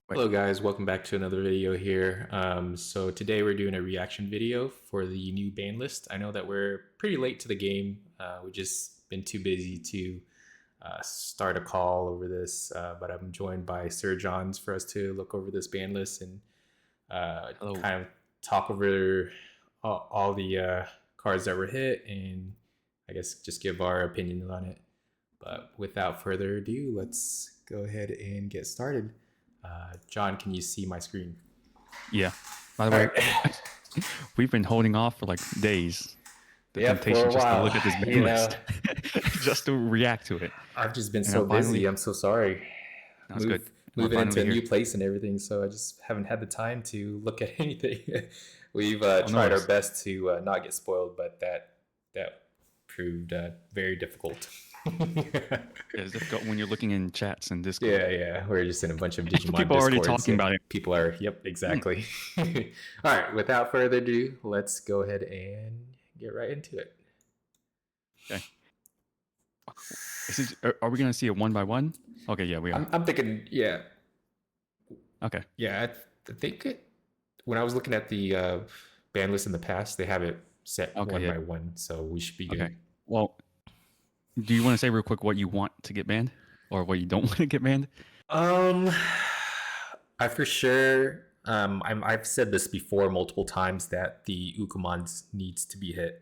Wait. Hello guys, welcome back to another video here. So today we're doing a reaction video for the new Banlist. I know that we're pretty late to the game. We've just been too busy to start a call over this, but I'm joined by Sir Johns for us to look over this Banlist and Hello. kind of talk over all the cards that were hit and I guess just give our opinions on it. But without further ado, let's go ahead and get started. John, can you see my screen? Yeah. By the All way, right. we've been holding off for like days. The Yeah, for temptation a just to while. look at this ban You know, list, just to react to it. I've just been And I'm so busy. finally, I'm so sorry. that's good. We're Moving into finally a new here. place and everything, so I just haven't had the time to look at anything. We've Oh, no tried our worries. best to not get spoiled, but that proved very difficult. Yeah, it's difficult when you're looking in chats and Discord. Yeah, we're just in a bunch of Digimon People are already discords talking and about it. people are, yep, Hmm. exactly. All right, without further ado, let's go ahead and get right into it. Okay. Are we going to see it one by one? Okay, yeah, we are. I'm thinking, yeah, Okay. yeah. I think when I was looking at the band list in the past, they have it set Okay, one yeah. by one, so we should be Okay. good. Well, do you want to say real quick what you want to get banned or what you don't want to get banned? Um, I for sure. I've said this before multiple times that the Ukumans needs to be hit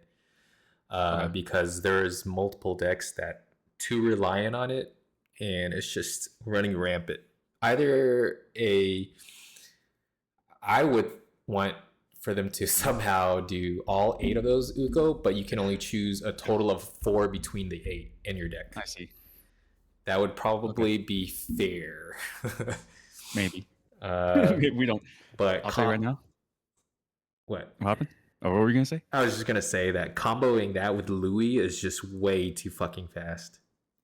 Okay. because there's multiple decks that too reliant on it, and it's just running rampant. Either a I would want for them to somehow do all eight of those Uko, but you can only choose a Yeah, total of four between the eight in your deck. I see. That would Okay. probably be fair. Maybe. uh, We don't. but I'll tell you right now. what? What happened? Oh, what were we gonna say? I was just gonna say that comboing that with Louis is just way too fucking fast.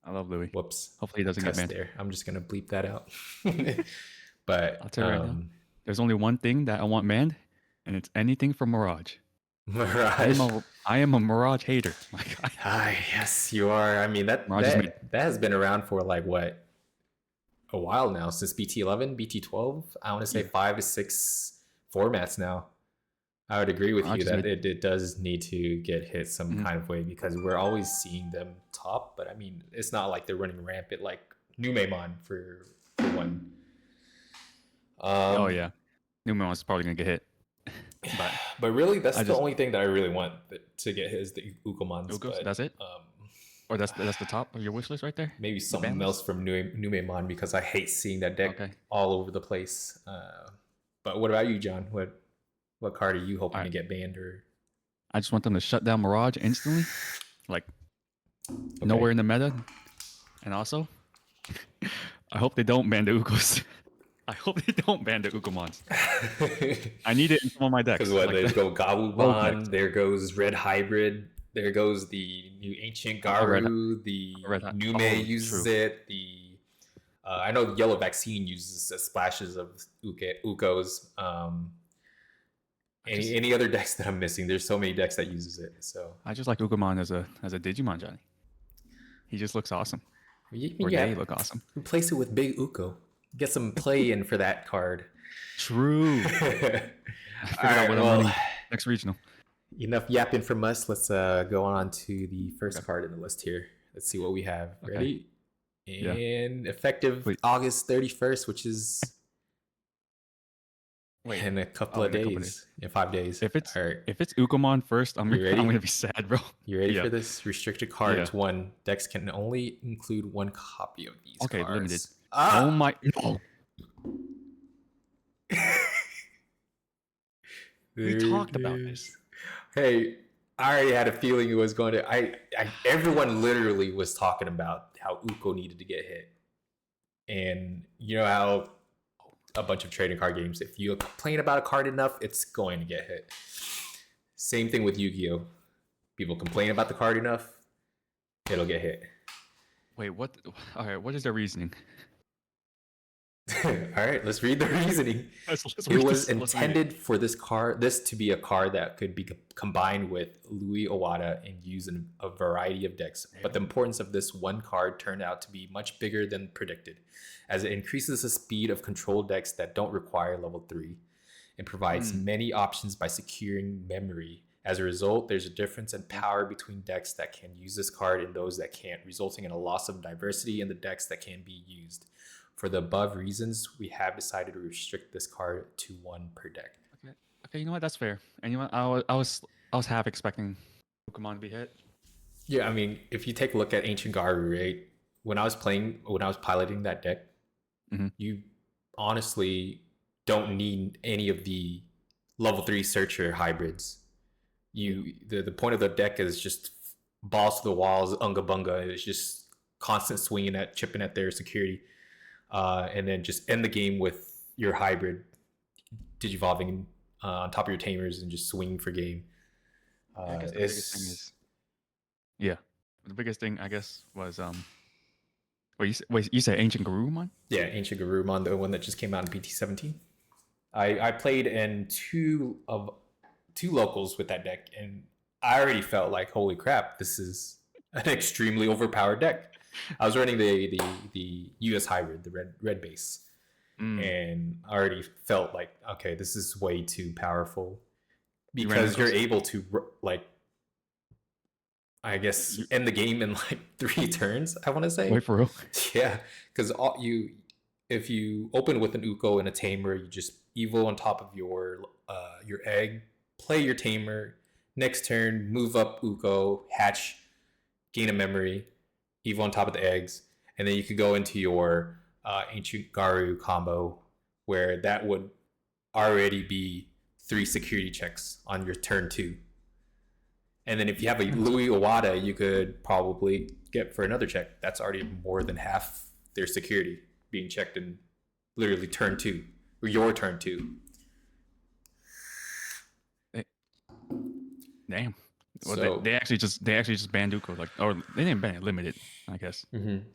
I love Louis. Whoops, Hopefully he doesn't get cuss banned. there. I'm just gonna bleep that out. I'll but tell you right now. There's only one thing that I want banned, and it's anything from Mirage. Mirage. I am a Mirage hater. Like Ah, yes, you are. I mean Mirage is mid. that has been around for like what, a while now, since BT11, BT12. I want to say Yeah, 5 to 6 formats now. I would agree with you Mirage is that mid. it does need to get hit some Mhm. kind of way because we're always seeing them top. But I mean, it's not like they're running rampant like numemon for one. Oh Um, yeah, numemon is probably gonna get hit, but but really, that's I the just only thing that I really want to get hit is the Ukomons. Ugos. But That's it. Or that's the top of your wish list right there. maybe The ban something list. else from Numemon because I hate seeing that deck Okay. all over the place. But what about you, John? What card are you All hoping to right. get banned or I just want them to shut down Mirage instantly. Like okay? nowhere in the meta. And also, I hope they don't ban the Ugos. I hope they don't ban the Ukomons. I need it in some of my Because decks, what, like there the go rogue decks. Gabumon, there goes Red Hybrid, there goes the new Ancient A red, Garu, a the red hat. Nume Oh, uses true. it, the I know the Yellow Vaccine uses splashes of Ukos. I just, Any other decks that I'm missing? There's so many decks that uses it. So I just like Ugomon as a Digimon Johnny. He just looks awesome, or you they have look awesome. replace it with Big Uko. Get some play in for that card. True. All I figured out right. what I'm Well, running next regional. enough yapping from us. Let's go on to the first Okay. card in the list here. Let's see what we have. Okay. Ready? Yeah. And effective Wait. August 31st, which is Wait. in a couple Oh, of in a couple days. days, in 5 days. If it's All right. if it's Ukomon first, You I'm ready? gonna be sad, bro. You ready Yeah. for this? Restricted Yeah. cards one. Decks can only include one copy of these Okay. Limited. cards. Oh Ah! my. No. We There it talked about is. this. Hey, I already had a feeling it was going to. Everyone literally was talking about how Uko needed to get hit, and you know how a bunch of trading card games, if you complain about a card enough, it's going to get hit. Same thing with Yu-Gi-Oh. People complain about the card enough, it'll get hit. Wait. What? All right. What is their reasoning? All right, let's read the reasoning. Let's It read was this. Let's read it. intended for this to be a card that could be combined with Louis Owada and used in a variety of decks. But the importance of this one card turned out to be much bigger than predicted, as it increases the speed of control decks that don't require level 3 and provides many options by securing memory. As a result, there's a difference in power between decks that can use this card and those that can't, resulting in a loss of diversity in the decks that can be used. For the above reasons, we have decided to restrict this card to 1 per deck. Okay. Okay. You know what? That's fair. And you know what? I was half expecting Pokemon to be hit. Yeah, I mean, if you take a look at Ancient Garu, right? When I was piloting that deck, you honestly don't need any of the level 3 searcher hybrids. The point of the deck is just balls to the walls, unga bunga. It's just constant swinging at chipping at their security, and then just end the game with your hybrid digivolving on top of your tamers and just swinging for game. I guess the biggest thing is, yeah, the biggest thing I guess was wait, you said Ancient Garurumon? Yeah, Ancient Garurumon, the one that just came out in PT17. I played in two locals with that deck, and I already felt like, holy crap, this is an extremely overpowered deck. I was running the US hybrid, the red base, and I already felt like, okay, this is way too powerful, because you're able to, like, I guess, end the game in like 3 turns, I want to say. Wait, for real? Yeah, because if you open with an Uko and a Tamer, you just Evo on top of your egg, play your Tamer, next turn, move up Uko, hatch, gain a memory, Evo on top of the eggs, and then you could go into your Ancient Garu combo, where that would already be 3 security checks on your turn 2. And then if you have a Louis Owada, you could probably get for another check. That's already more than half their security being checked in literally turn 2, or your turn 2. Damn. Well, So they actually just banned Uko, like, or they didn't ban it, limited, I guess.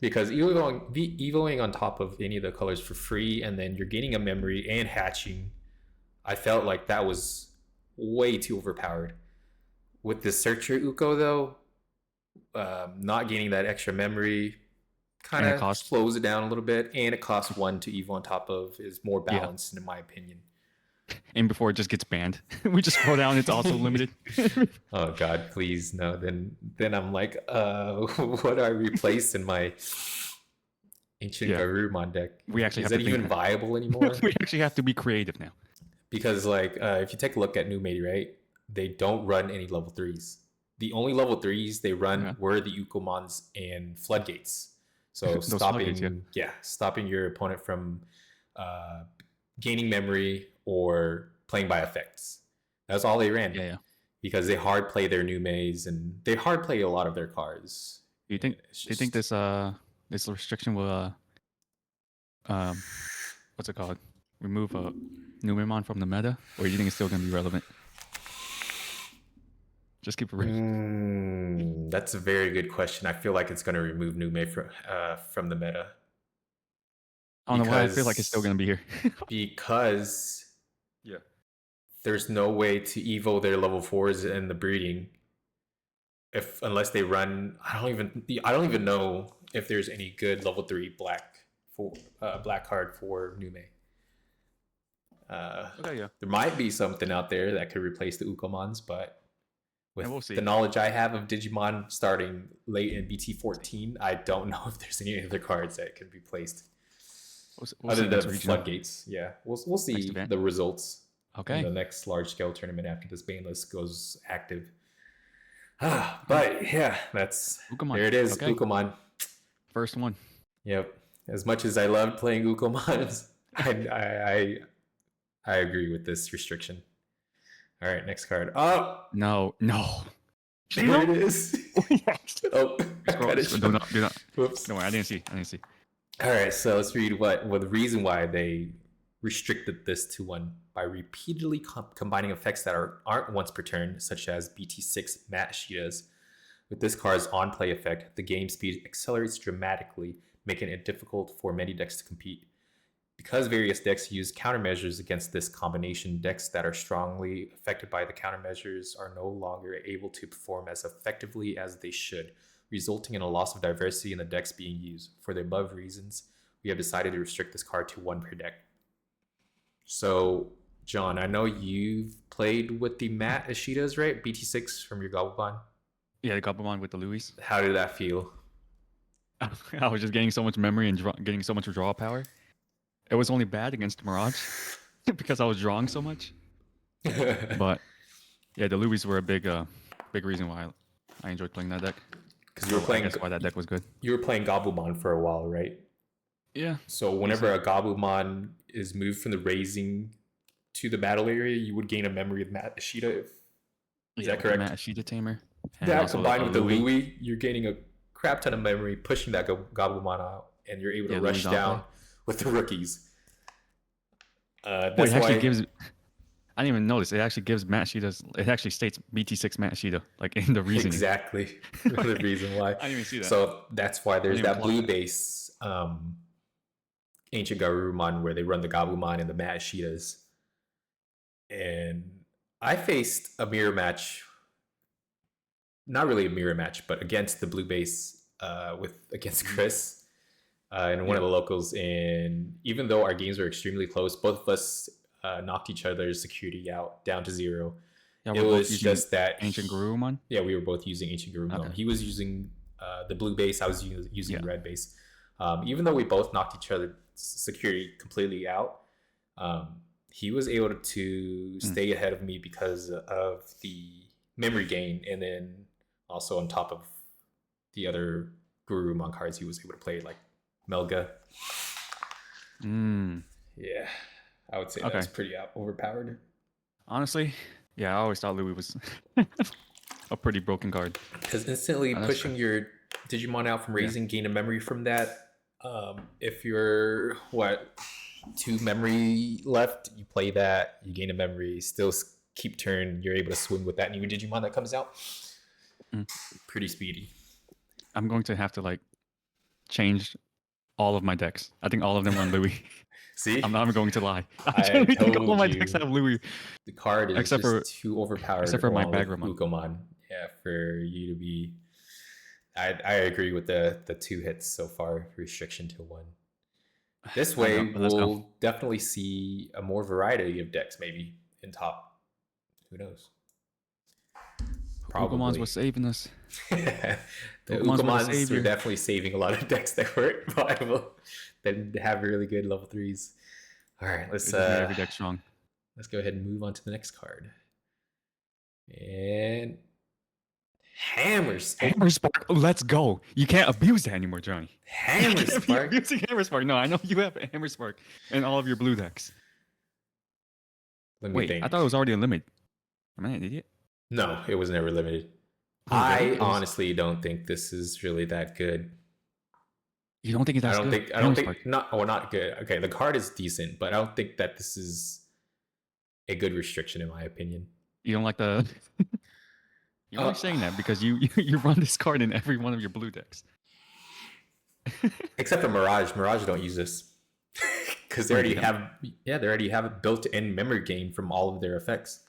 Because evoing on top of any of the colors for free, and then you're gaining a memory and hatching, I felt like that was way too overpowered. With the Searcher Uko, though, not gaining that extra memory kind of slows it down a little bit, and it costs 1 to Evo on top of, is more balanced, in my opinion. And before it just gets banned, we just scroll down, it's also limited. Oh God, please no. Then I'm like, what do I replace in my Ancient Garurumon deck? Is that even viable anymore? We actually have to be creative now. Because like, if you take a look at New Mate, right, they don't run any level 3s. The only level 3s they run were the Ukomons and Floodgates. So stopping your opponent from gaining memory or playing by effects. That's all they ran. Yeah. Because they hard play their new maze, and they hard play a lot of their cards. Do you think this restriction will what's it called? Remove numemon from the meta, or do you think it's still gonna be relevant? Just keep it real. That's a very good question. I feel like it's going to remove Nume from the meta. I don't know why I feel like it's still going to be here. Because there's no way to evo their level 4s in the breeding unless they run. I don't even know if there's any good level 3 black card for Nume. There might be something out there that could replace the Ukomons, but with the knowledge I have of Digimon starting late in BT14, I don't know if there's any other cards that could be placed. Other than Floodgates. Yeah, we'll see the results in the next large-scale tournament after this Banlist goes active. But yeah, that's Ukomon. There it is, Ukomon. First one. Yep. As much as I loved playing Ukomon, I agree with this restriction. All right, next card. Oh no! There it is. Do not. Whoops. Don't worry, I didn't see. All right, so let's read the reason why they restricted this to 1 by repeatedly combining effects that aren't once per turn, such as BT6 Mat Shitas. With this card's on-play effect, the game speed accelerates dramatically, making it difficult for many decks to compete. Because various decks use countermeasures against this combination, decks that are strongly affected by the countermeasures are no longer able to perform as effectively as they should, resulting in a loss of diversity in the decks being used. For the above reasons, we have decided to restrict this card to 1 per deck. So, John, I know you've played with the Matt Ishidas, right? BT6 from your Gobblebon. Yeah, the Gabumon with the Louis. How did that feel? I was just getting so much memory and getting so much draw power. It was only bad against Mirage because I was drawing so much. But yeah, the Louis were a big reason why I enjoyed playing that deck. Because you were playing, I guess why that deck was good. You were playing Gobblebon for a while, right? Yeah. So whenever a Gobblebon is moved from the raising to the battle area, you would gain a memory of Matt Ishida. Is that correct? Matt Ishida Tamer. That combined with the Louis, you're gaining a crap ton of memory, pushing that Gobblebon out, and you're able to rush down with the rookies. That's why actually gives. I didn't even notice. It actually gives Matt Ishida's. It actually states BT6 Matt Ishida, like in the reasoning. Exactly. The reason why. I didn't even see that. So that's why there's that blue base Ancient Garurumon where they run the Gabumon and the Matt Ishidas. And I faced a mirror match, not really a mirror match, but against the blue base against Chris in one of the locals. And even though our games were extremely close, both of us knocked each other's security out down to 0. Yeah, it was just that Ancient Garurumon. Yeah, we were both using Ancient Garurumon. Okay. He was using the blue base. I was using the red base. Even though we both knocked each other's security completely out, he was able to stay ahead of me because of the memory gain, and then also on top of the other Garurumon cards he was able to play, like Melga. Yeah, I would say that's pretty overpowered. Honestly, yeah, I always thought Louis was a pretty broken card. Because instantly pushing your Digimon out from raising, gain a memory from that. If you're 2 memory left, you play that, you gain a memory, still keep turn, you're able to swing with that new Digimon that comes out. Pretty speedy. I'm going to have to change all of my decks. I think all of them are on Louis. See? I'm not even going to lie. I think all of my decks have Louis. The card is except just too overpowered. Except for my Bagramon. Ukomon. Yeah, for you to be... I agree with the 2 hits so far, restriction to 1. This way, we'll definitely see a more variety of decks maybe in top. Who knows? Probably. Ukomons were saving us. The Ukomons were definitely saving a lot of decks that weren't viable, that have really good level 3s. All right, let's every deck strong. Let's go ahead and move on to the next card. And Hammerspark, let's go. You can't abuse that anymore, Johnny. Hammerspark? Abusing Hammerspark. No, I know you have Hammerspark in all of your blue decks. Wait, I thought it was already limited. Am I an idiot? No, it was never limited. I honestly don't think this is really that good. You don't think it's that good? I don't think not good. Okay, the card is decent, but I don't think that this is a good restriction in my opinion. You don't like the... You're only saying that because you run this card in every one of your blue decks. Except for Mirage. Mirage don't use this. Because they already have a built-in memory gain from all of their effects.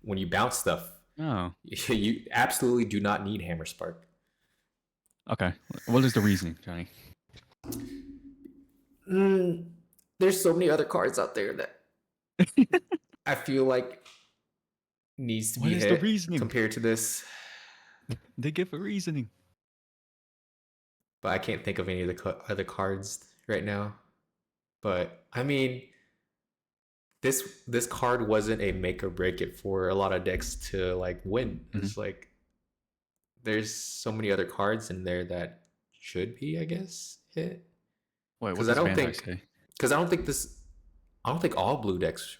When you bounce stuff, you absolutely do not need Hammerspark. Okay. What is the reasoning, Johnny? There's so many other cards out there that I feel like needs to be hit compared to this. They give a reasoning. But I can't think of any of the other cards right now. But I mean, this card wasn't a make or break it for a lot of decks to win. It's there's so many other cards in there that should be, I guess, hit. Wait, because I don't think all blue decks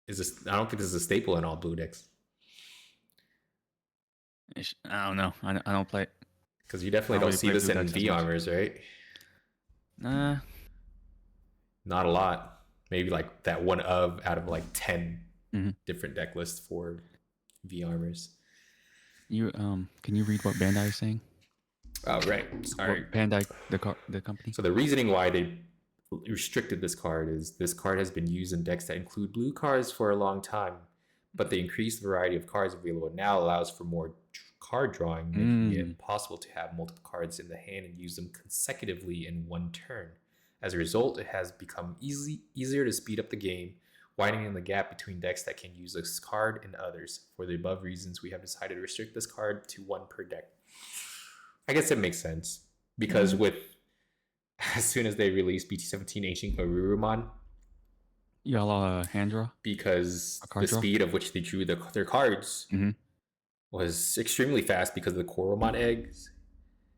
I don't think this is a staple in all blue decks. I don't know. I don't play it. Because you definitely don't see this in V armors, right? Nah. Not a lot. Maybe that one out of 10 different deck lists for V armors. You can you read what Bandai is saying? Oh, right. Sorry. Bandai, the company. So the reasoning why they restricted this card is this card has been used in decks that include blue cards for a long time, but the increased variety of cards available now allows for more card drawing, making it possible to have multiple cards in the hand and use them consecutively in one turn. As a result, it has become easier to speed up the game, widening the gap between decks that can use this card and others. For the above reasons, we have decided to restrict this card to one per deck. I guess it makes sense because with as soon as they released BT17 Ancient Garurumon, you got a lot of hand draw because the speed of which they drew their cards was extremely fast because of the Koromon eggs,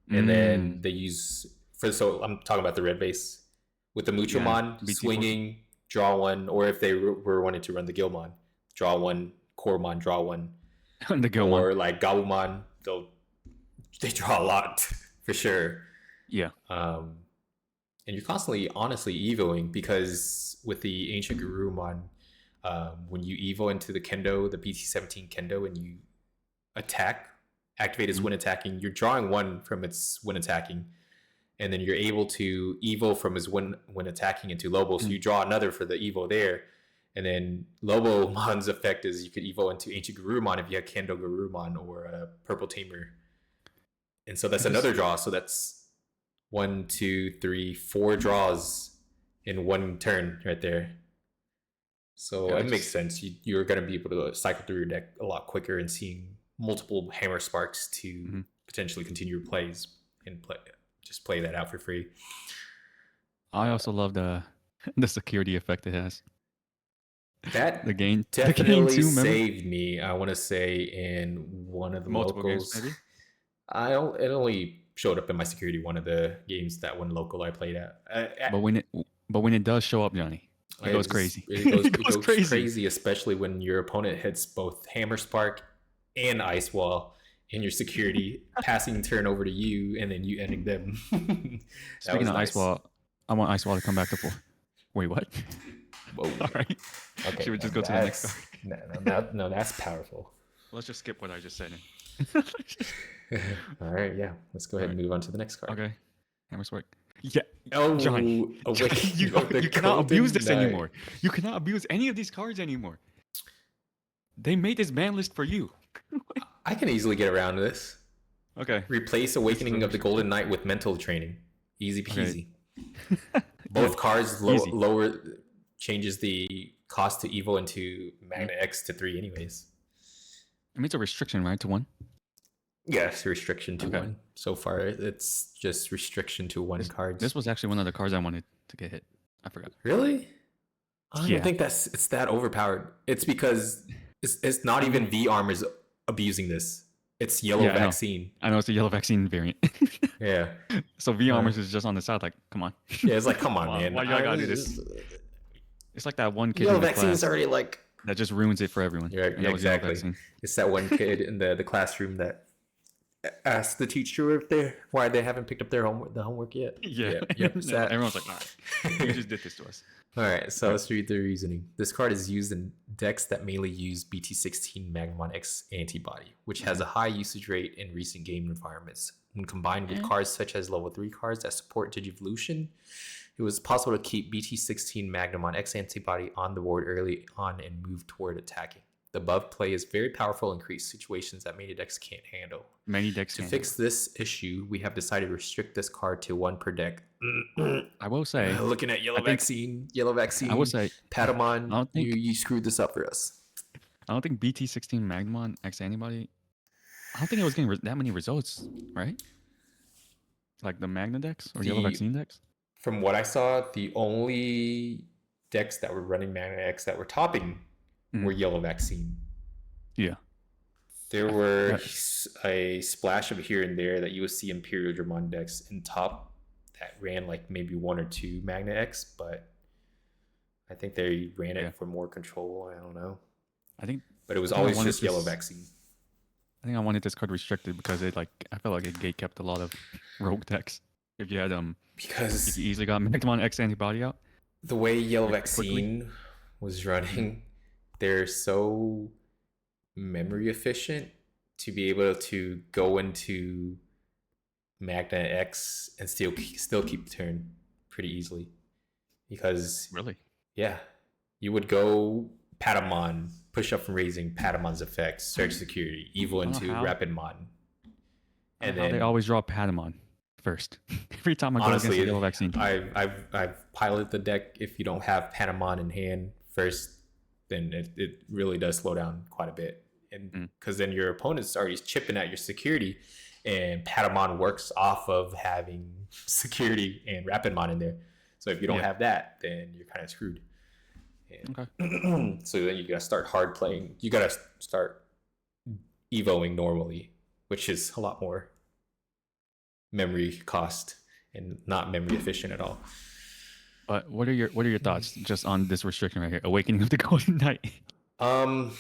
and then they use so I'm talking about the red base with the Muchomon swinging, draw one, or if they were wanting to run the Gilmon, draw one, Koromon, draw one, the Gilmon, or like Gabumon, they draw a lot for sure. Yeah. And you're constantly, honestly, evoing because with the Ancient Garurumon, when you evo into the Kendo, the BT17 Kendo, and you activate its when attacking, you're drawing one from its when attacking, and then you're able to evo from his when attacking into Lobo. So you draw another for the evo there, and then Lobomon's effect is you could evo into Ancient Garurumon if you have Kendo Garurumon or a Purple Tamer, and so that's another draw. So that's 1, 2, 3, 4 draws in one turn right there. So it makes sense. You're going to be able to cycle through your deck a lot quicker and seeing multiple hammer sparks to potentially continue your plays and play that out for free. I also love the security effect it has. That the game definitely too, saved me. I want to say in one of the multiple locals. Games, maybe? It only showed up in my security one of the games that one local I played at. But when it does show up, Johnny, it goes crazy. It goes crazy, especially when your opponent hits both Hammer Spark and Ice Wall in your security, passing turn over to you, and then you ending them. Speaking of Ice Wall, I want Ice Wall to come back to 4. Wait, what? Whoa. All right. Okay. Should we just go to the next card? No, that's powerful. Let's just skip what I just said. All right, yeah. Let's go ahead and move on to the next card. Okay. Hammer Spark. Yeah. Oh, Johnny, you cannot abuse this anymore. You cannot abuse any of these cards anymore. They made this ban list for you. I can easily get around this. Okay. Replace Awakening of the Golden Knight with Mental Training. Easy peasy. Okay. Both cards lower changes the cost to Evo into Magna X to 3 anyways. I mean, it's a restriction, right, to 1? Yes, restriction to 1. So far, it's just restriction to 1 card. This was actually one of the cards I wanted to get hit. I forgot. Really? I don't think it's that overpowered. It's because it's not even V-Armors abusing this. It's Yellow Vaccine. I know it's a Yellow Vaccine variant. Yeah. So V-Armors is just on the side, like, come on. Yeah, it's like, come on, man. Why do I gotta do this? It's like that one kid Yellow in the Vaccine class is already like... that just ruins it for everyone. Yeah, exactly. It's that one kid in the classroom that asked the teacher why they haven't picked up the homework yet. Yeah. Everyone's like, all right, you just did this to us. All right, so let's read the reasoning. This card is used in decks that mainly use BT16 Magnemon X antibody, which has a high usage rate in recent game environments. When combined with cards such as level 3 cards that support Digivolution, it was possible to keep BT16 Magnemon X antibody on the board early on and move toward attacking. The above play is very powerful and creates situations that many decks can't handle. To fix this issue, we have decided to restrict this card to 1 per deck. I will say, looking at Yellow Vaccine. I will say, Patamon, you screwed this up for us. I don't think BT16 Magnemon X antibody. I don't think it was getting that many results, right? Like the Magna decks or Yellow Vaccine decks. From what I saw, the only decks that were running Magna X that were topping were Yellow Vaccine. Yeah. There were a splash of here and there that you would see Imperial Dramon decks in top that ran like maybe 1 or 2 Magna X, but I think they ran it for more control. I don't know. But it was always just Yellow Vaccine. I think I wanted this card restricted because I felt like it gatekept a lot of rogue decks. If you had because if you easily got Magnemon X antibody out. The way Yellow Vaccine was running, they're so memory efficient to be able to go into Magna X and still keep the turn pretty easily. because Really? yeah, you would go Patamon, push up from raising Patamon's effects, search security, evil I don't know into how. Rapidmon, I don't and know how they then always draw Patamon first. Every time I go against the honestly, yellow vaccine. I've piloted the deck. If you don't have Patamon in hand first, then it really does slow down quite a bit, and Mm. because then your opponent's already chipping at your security, and Patamon works off of having security and Rapidmon in there. So if you don't Yeah. have that, then you're kind of screwed. Okay. And so then you gotta start hard playing. You gotta start evoing normally, which is a lot more memory cost and not memory efficient at all. But what are your thoughts just on this restriction right here? Awakening of the Golden Knight. Um,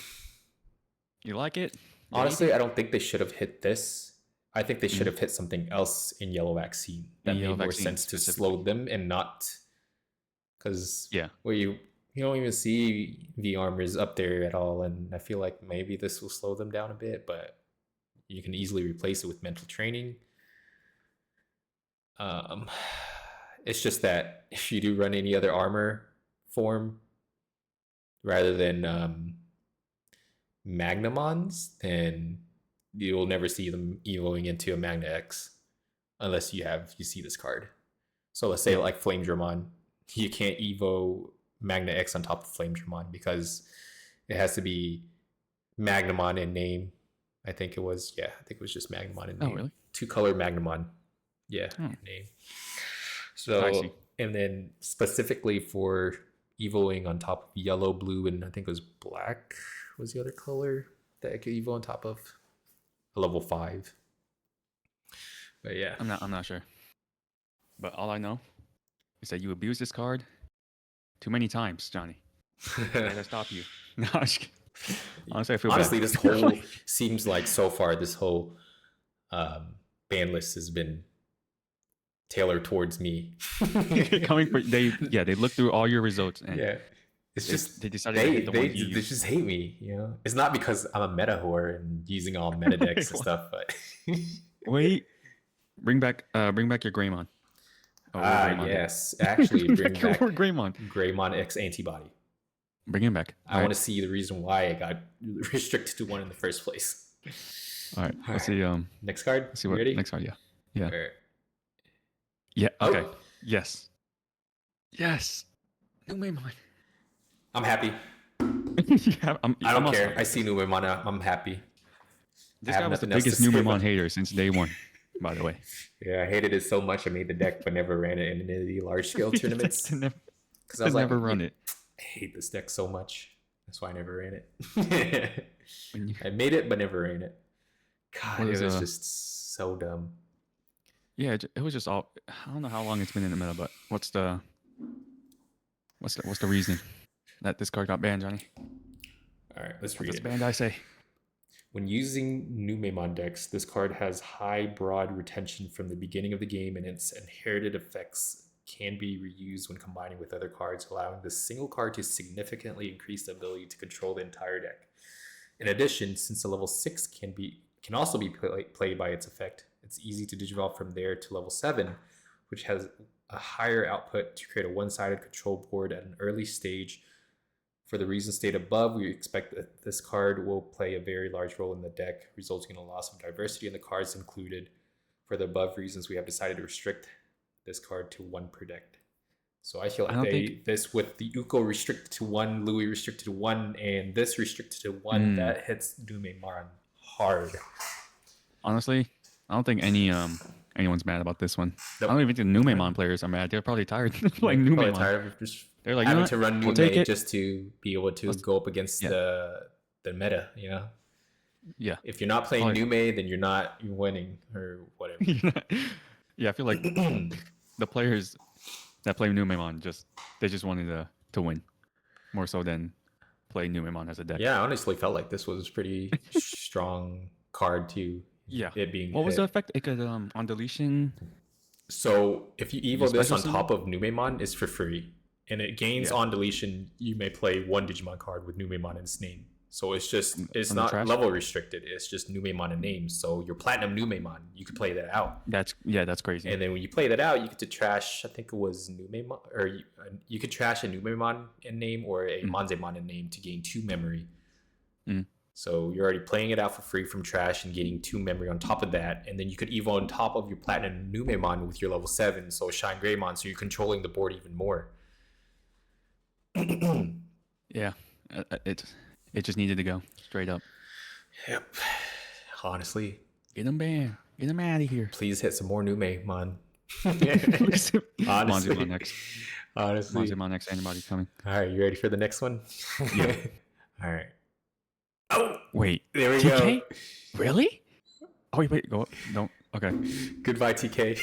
You like it? You hate Honestly, it? I don't think they should have hit this. I think they should Mm. have hit something else in Yellow Vaccine In that yellow made more vaccine sense to specifically. slow them and not because Yeah. where you don't even see V armors up there at all, and I feel like maybe this will slow them down a bit, but you can easily replace it with mental training. Um, it's just that if you do run any other armor form rather than Magnamons, then you'll never see them evoing into a Magna X unless you see this card. So let's say Mm. like Flame Dramon, you can't evo Magna X on top of Flame Dramon because it has to be Magnamon in name. I think it was just Magnamon in Oh, name. really? 2-color Magnamon. Yeah, Oh, in name. I see. So and then specifically for evoing on top of yellow, blue, and I think it was black was the other color that I could evo on top of a level 5. But yeah. I'm not sure. But all I know is that you abused this card too many times, Johnny. I gotta stop you. No, I'm just kidding. Honestly, I feel Honestly, bad. this whole seems like so far this whole ban list has been tailored towards me. Coming for they looked through all your results and Yeah, it's just they decided to hit the they ones you they used. just hate me. You know, it's not because I'm a meta whore and using all meta decks and stuff, but Wait, bring back your Greymon. Oh, we're Greymon. yes, actually bring Your back Greymon. Greymon X antibody. Bring him back. I want to see the reason why it got restricted to 1 in the first place. All right. All Let's right. see. Next card. Let's see You what ready? next card. Yeah. Yeah. All right. Yeah. Okay. Oh, Yes. Yes. Numemon. I'm happy. Yeah, I don't also care. happy. I see Numemon. I'm happy. This I guy have was the nothing else to biggest say Numemon about it. hater since day one. By the way. Yeah, I hated it so much. I made the deck, but never ran it in any large scale tournaments. To never, Because I was like, never run it. I hate this deck so much. That's why I never ran it. When you, I made it, but never ran it. God, What it is, was just so dumb. yeah, it was just all. I don't know how long it's been in the meta, but what's the reason that this card got banned, Johnny? All right, let's What read does it. banned I say? When using Numemon decks, this card has high broad retention from the beginning of the game, and its inherited effects can be reused when combining with other cards, allowing this single card to significantly increase the ability to control the entire deck. In addition, since the level 6 can also be played by its effect, it's easy to digivolve from there to level 7, which has a higher output to create a one-sided control board at an early stage. For the reasons stated above, we expect that this card will play a very large role in the deck, resulting in a loss of diversity in the cards included. For the above reasons, we have decided to restrict this card to 1 per deck. So I feel like this with the Uko restricted to 1, Louis restricted to 1, and this restricted to 1, that hits Numemon hard. Honestly, I don't think anyone's mad about this one. Nope. I don't even think Numemon players are mad. They're probably tired of playing Numemon. Tired of just They're like, having to run we'll take Nume it. just to be able to go up against the meta, you know? Yeah. If you're not playing Nume, then you're winning or whatever. Yeah, I feel like the players that play Numemon they just wanted to win more so than play Numemon as a deck. Yeah, I honestly felt like this was pretty strong card too. Yeah. It being what was the effect? It could on deletion. So if you evo this on symbol? top of Numemon, it's for free, and it gains on deletion. You may play 1 Digimon card with Numemon in its name. So it's on the not trash. level restricted. It's just numemon and names. So your platinum numemon, you could play that out. That's crazy. And then when you play that out, you get to trash. I think it was numemon, or you could trash a numemon in name or a manzemon in name to gain 2 memory. Mm. So you're already playing it out for free from trash and getting 2 memory on top of that. And then you could evo on top of your platinum numemon with your level 7, so Shine Greymon, so you're controlling the board even more. Yeah, it just needed to go straight up. Yep. Honestly, Get him banned. Get him out of here. please hit some more numemon. Manzemon next. Honestly. Manzemon next. Anybody coming? All right, you ready for the next one? Yeah. All right. Oh, Wait. there we TK? go. Really? Oh wait, go. Don't. Okay. Goodbye, TK.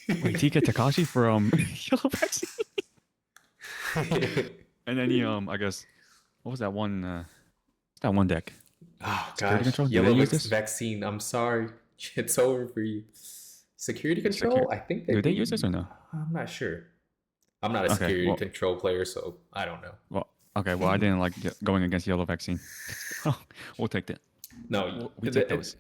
Wait, TK Takashi from Yellow Vaccine. And then he I guess what was that one deck? Oh Security gosh, control? Did Yellow they use this? Vaccine. I'm sorry, it's over for you. Security control. I think do they use this or no? I'm not sure. I'm not a Okay, security well- control player, so I don't know. Well, okay. Well, I didn't like going against Yellow Vaccine. We'll take that. No, We take those.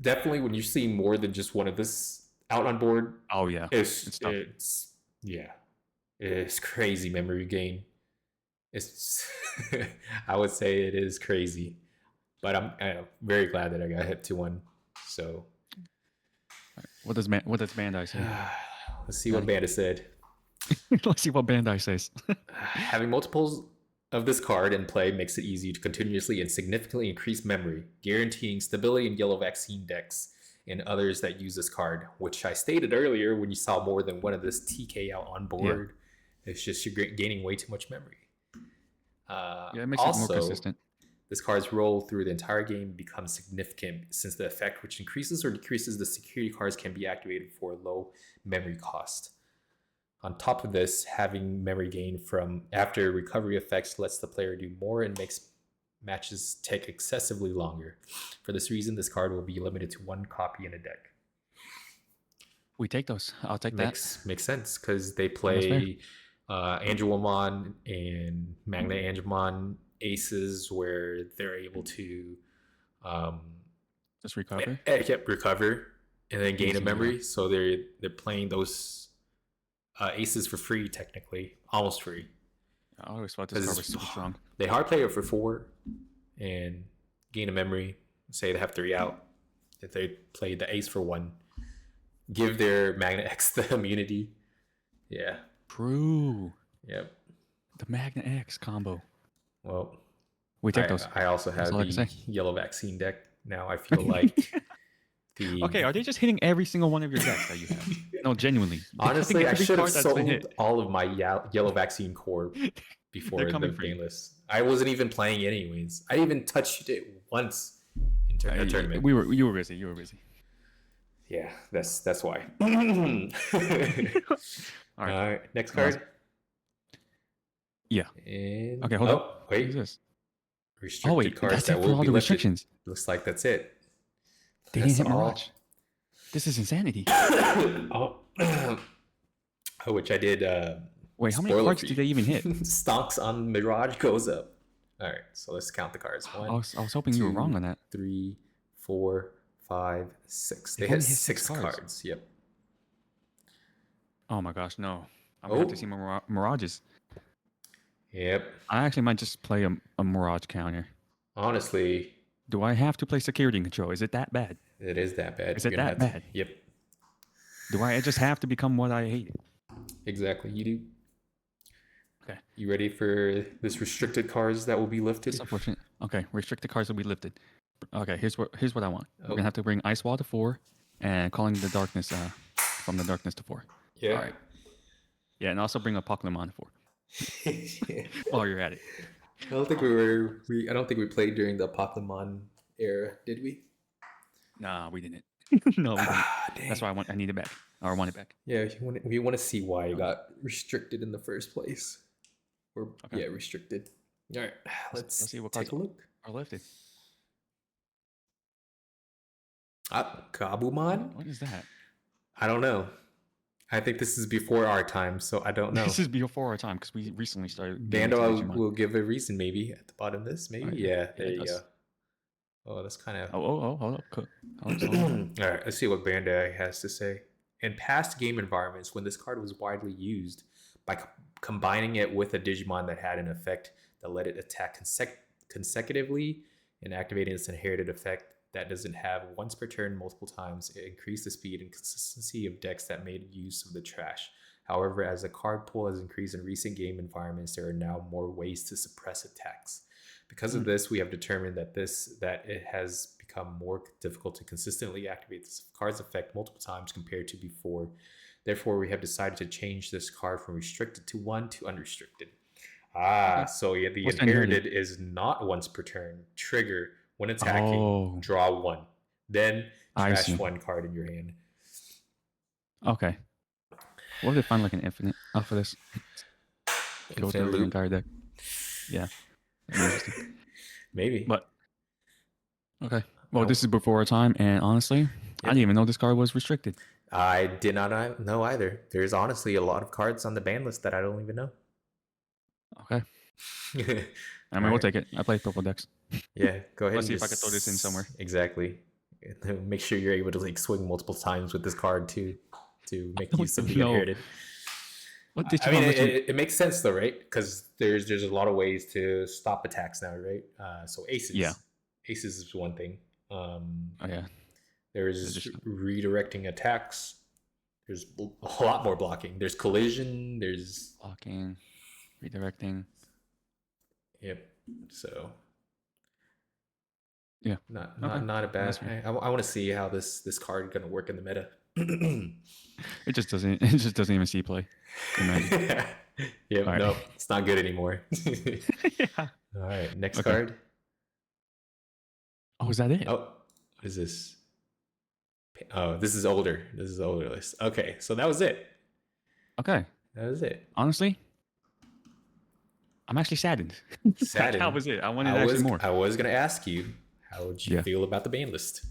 definitely when you see more than just one of this out on board, Oh yeah. it's tough. it's crazy memory gain. It's I would say it is crazy, but I'm very glad that I got hit to one. So What does Bandai say? let's see what Bandit said. Let's see what Bandai says. Having multiples of this card in play makes it easy to continuously and significantly increase memory, guaranteeing stability in Yellow Vaccine decks and others that use this card, which I stated earlier when you saw more than one of this TK out on board. Yeah. It's just you're gaining way too much memory. Yeah, it makes it more consistent. This card's role through the entire game becomes significant since the effect which increases or decreases the security cards can be activated for low memory cost. On top of this, having memory gain from after recovery effects lets the player do more and makes matches take excessively longer. For this reason, this card will be limited to 1 copy in a deck. We take those. I'll take that. Makes sense because they play Angelomon and Magna Angemon aces where they're able to just recover. Recover and then gain a memory. Yeah. So they're playing those aces for free, technically, almost free. I always thought this card was super strong. They hard play it for 4 and gain a memory. Say they have 3 out. If they play the ace for 1, give their Magna X the immunity. Yeah. True. Yep. The Magna X combo. Well, we take those. I also have the Yellow Vaccine deck now. I feel like Okay, are they just hitting every single one of your decks that you have? No, genuinely. Honestly, I should have sold all of my Yellow Vaccine core before the Banlist. I wasn't even playing anyways. I even touched it once in a tournament. You were busy. Yeah, that's why. All right, next card. Yeah. And, okay, hold on. Wait. What is this? Restricted cards that's that it for will all be the lifted. restrictions. Looks like that's it. They didn't hit Mirage. This is insanity. Which I did. Wait, how many cards did they even hit? Stonks on Mirage goes up. All right, so let's count the cards. 1, I was hoping you were wrong on that. 3, 4, 5, 6. They hit 6 cards. Yep. Oh my gosh, no! I'm gonna have to see more Mirages. Yep. I actually might just play a Mirage counter. Honestly. Do I have to play security control? Is it that bad? It is that bad. Is it that bad? Yep. Do I just have to become what I hate? Exactly, you do. Okay. You ready for this restricted cards that will be lifted? It's unfortunate. Okay, restricted cards will be lifted. Okay, here's what I want. We're gonna have to bring Ice Wall to 4 and Calling the Darkness from the Darkness to 4. Yeah. All right. Yeah, and also bring a Pokemon to 4. While you're at it. I don't think we played during the Pokemon era, did we? Nah, we didn't. No, we didn't. Dang. That's why I need it back. Or I want it back. Yeah, we want to see why it got restricted in the first place. Restricted. All right, let's see what take a look. Are lifted. Gabumon? What is that? I don't know. I think this is before our time, so I don't know. This is before our time because we recently started. Bando will give a reason maybe at the bottom of this. Maybe. Right. Yeah, there you go. Oh, that's kind of. Hold up. Hold up, All slow down. right, let's see what Bandai has to say. In past game environments, when this card was widely used, by combining it with a Digimon that had an effect that let it attack consecutively and activating its inherited effect that doesn't have once per turn multiple times, it increased the speed and consistency of decks that made use of the trash. However, as the card pool has increased in recent game environments, there are now more ways to suppress attacks. Because of this, we have determined that it has become more difficult to consistently activate this card's effect multiple times compared to before. Therefore, we have decided to change this card from restricted to 1 to unrestricted. Okay. So yeah, the What's the inherited? inherited is not once per turn. Trigger when attacking, Oh, draw 1. Then I trash see. 1 card in your hand. Okay. What if they find like an infinite for this? Go Infinite through the loop? entire deck. Yeah, that'd be interesting. Maybe. But okay. Well, I, this is before our time, and honestly, I yep. didn't even know this card was restricted. I did not know either. There's honestly a lot of cards on the ban list that I don't even know. Okay. I All mean, we'll right. take it. I play purple decks. Yeah, go ahead Let's and see if I can throw this in somewhere. just exactly make sure you're able to like swing multiple times with this card too to I make don't use of even the know inherited. what I mean, Digimon lets you. it makes sense though, right? Because there's a lot of ways to stop attacks now, right? So Yeah. aces is one thing. Oh yeah. They're There's just redirecting attacks. There's a lot more blocking. There's collision. There's blocking, redirecting. yep. So Yeah. Okay. not a bad. That's fair. I want to see how this card gonna work in the meta. It just doesn't. It just doesn't even see play. Imagine. Yep, All right. nope, it's not good anymore. Yeah. All right, next Okay. card. Oh, is that it? Oh, what is this? Oh, this is older. This is older list. Okay, so that was it. Okay. That was it. Honestly, I'm actually saddened. Like, how Saddened. was it? I wanted actually more. I was gonna ask you, how would you Yeah. feel about the ban list?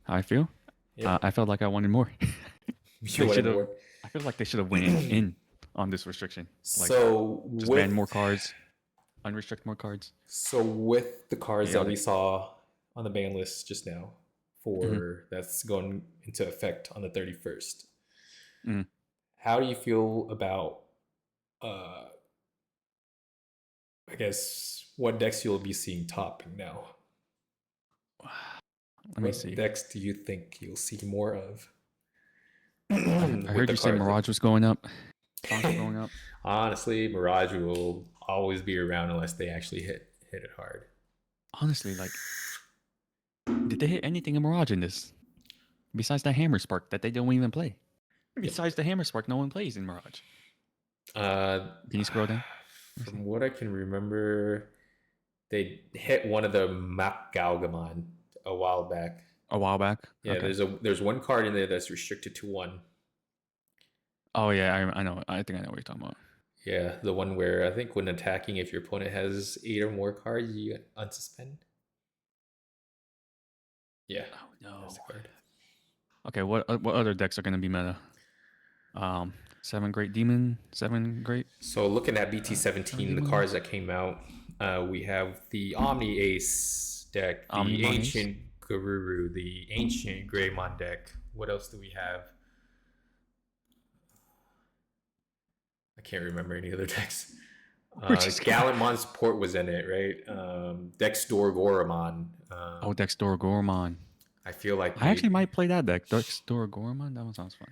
How I feel? Yep, I felt like I wanted more. you They should wanted have. more. I feel like they should have went in on this restriction. Like, So just ban more with cards, unrestrict more cards. the cards Yeah. that we saw on the ban list just now, Mm-hmm. for that's going into effect on the 31st. Mm. How do you feel about I guess what decks you'll be seeing topping now? Let me What see. decks do you think you'll see more of I with heard the you say cards that Mirage was going up. Thoughts were going up. honestly, Mirage will always be around unless they actually hit it hard. Honestly, like, did they hit anything in Mirage in this? Besides that Hammer Spark that they don't even play. Yep. Besides the Hammer Spark, no one plays in Mirage. Uh, Can you scroll down? from what I can remember, they hit one of the Map Galgamon a while back. A while back. Yeah, Okay. there's one card in there that's restricted to 1. Oh yeah, I know. I think I know what you're talking about. Yeah, the one where I think when attacking, if your opponent has 8 or more cards, you unsuspend. Yeah, Oh no. that's the card. Okay, what other decks are gonna be meta? 7 Great Demon, 7 Great. So looking at 7 BT17, the Demons. cards that came out, we have the Omni Ace deck, the Omnimon Ace. Ancient Garuru, the Ancient Greymon deck. What else do we have? I can't remember any other decks. We're just gonna... Gallantmon's port was in it, right? Dexdor Goramon. Oh, Dexdor Gormon. I feel like I actually maybe. might play that deck. Dexdor Gormon. That one sounds fun.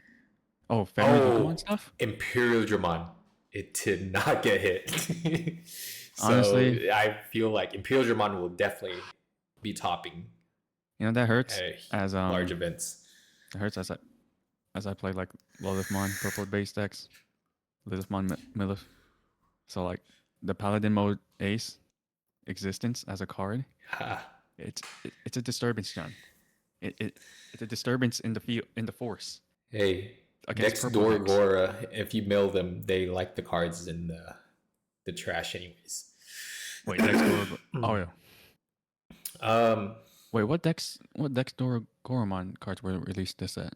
Oh, Fenrir Digimon Oh, stuff. Imperial Dramon. It did not get hit. So Honestly, I feel like Imperial Dramon will definitely be topping you know that hurts at as large events. it hurts as I play like Lilithmon purple base decks, Lilithmon Milith. So like the Paladin mode Ace existence as a card, it's a disturbance, John. It's a disturbance in the field in the force Hey, against Dex purple decks. Dorgora, if you mill them, they like the cards in the trash anyways. Wait, Dexdor. Oh yeah. Um Wait, what Dexdor Goromon cards were released this set?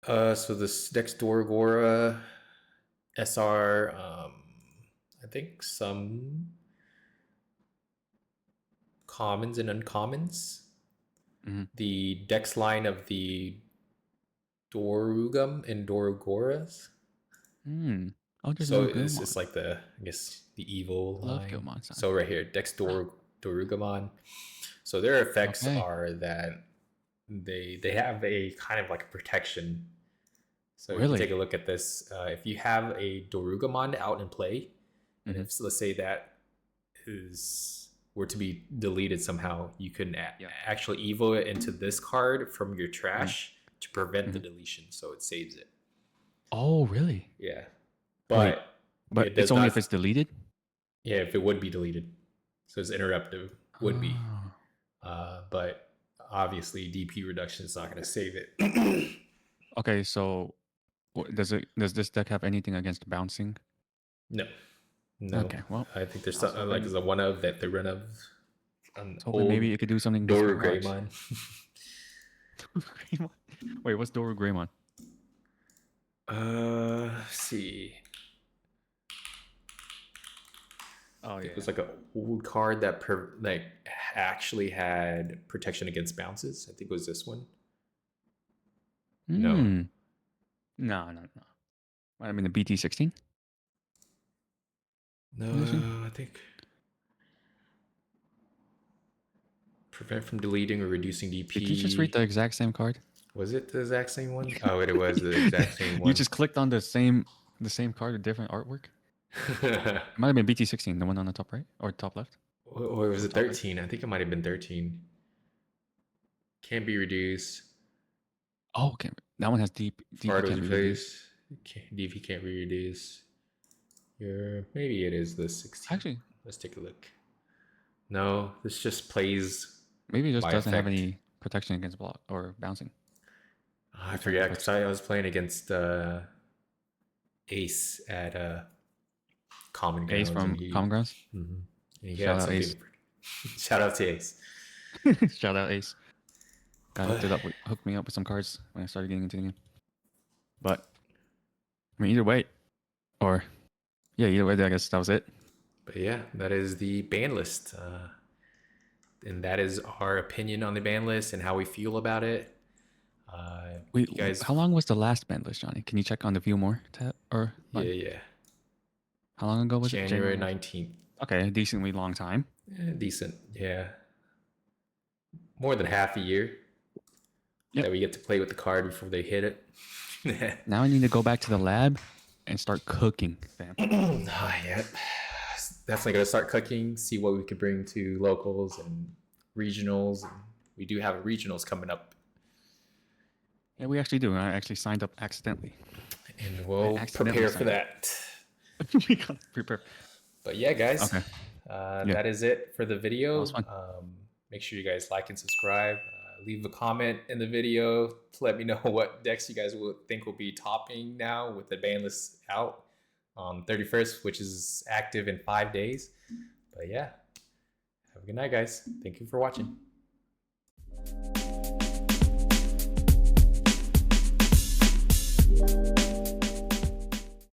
so this Dex Dorgora SR, I think some commons and uncommons. the dex line of the Dorugum and Dorugoras. Oh, there's So no it's Gilmon. just like the, I guess, the evil Love line. Gilmon son. So right here, Dex Dorugamon. So their effects Okay. are that they have a kind of like a protection. So if you Really? take a look at this, if you have a Dorugamon out in play, and if let's say that were to be deleted somehow, you can actually evo it into this card from your trash to prevent the deletion, so it saves it. Oh, really? Yeah, Wait, but but it it's does only not. if it's deleted? Yeah, if it would be deleted, so it's interruptive would be, Oh. but obviously DP reduction is not going to save it. Okay, so does this deck have anything against bouncing? No, no. Okay, well, I think there's I was something like hoping, as a one of that they run of an maybe old it could do something against Doru Mirage. Greymon. Greymon? Wait, what's Doru Greymon? Let's see. Oh, I think yeah. it was like an old card that like actually had protection against bounces. I think it was this one. No. No. I mean, the BT16 edition? No, I think prevent from deleting or reducing DP. Did you just read the exact same card? Was it the exact same one? Oh, it was the exact same one. You just clicked on the same card with different artwork? It might have been BT16, the one on the top right or top left. Or was Or it top right. 13? I think it might have been 13. Can't be reduced. Oh, okay. That one has DP Card was can't be reduced. replaced. DP can't be reduced. Maybe it is the 16. Actually, Let's take a look. No, this just plays maybe it just by doesn't have effect. any protection against block or bouncing. I forget because I was playing against Ace at Common Grounds. Ace from Common Grounds. And he Shout got out something. Ace. Shout out to Ace. Shout out Ace. Got hooked me up with some cards when I started getting into the game. But I mean, either way, I guess that was it. But yeah, that is the ban list. And that is our opinion on the ban list and how we feel about it. Wait, guys, how long was the last ban list, Johnny? Can you check on the View More tab or button? Yeah. How long ago was it? January 19th. Okay, a decently long time. Decent, yeah. More than half a year that we get to play with the card before they hit it. Now I need to go back to the lab and start cooking, fam. Yeah. Definitely going to start cooking, see what we could bring to locals and regionals. We do have regionals coming up. Yeah, we actually do. I actually signed up accidentally. And we'll prepare for that. We gotta prepare. But yeah, guys. Okay. That is it for the video. That was fun. Make sure you guys like and subscribe. Leave a comment in the video to let me know what decks you guys will think will be topping now with the ban list out on 31st, which is active in 5 days. But yeah, have a good night, guys. Thank you for watching.